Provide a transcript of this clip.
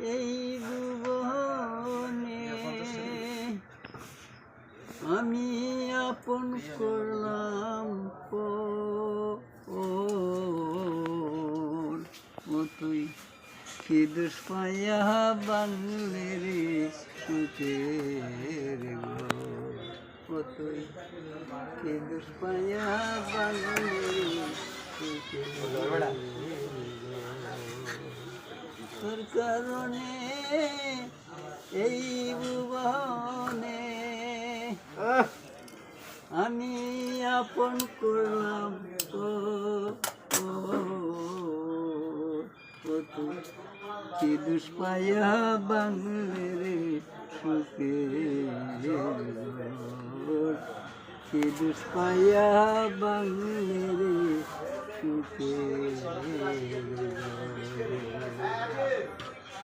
এই ভুবনে আমি আপন করলাম তুই কি দোষ পাইয়া বাংলে রে সুখের ঘর তুই কি দোষ পাইয়া বাংলে সুখের তোর কারণে এই ভুবনে আমি আপন করলাম কি দোষ পাইয়া বাংলে রে সুখের কি দোষ পাইয়া বাংলে রে সুখের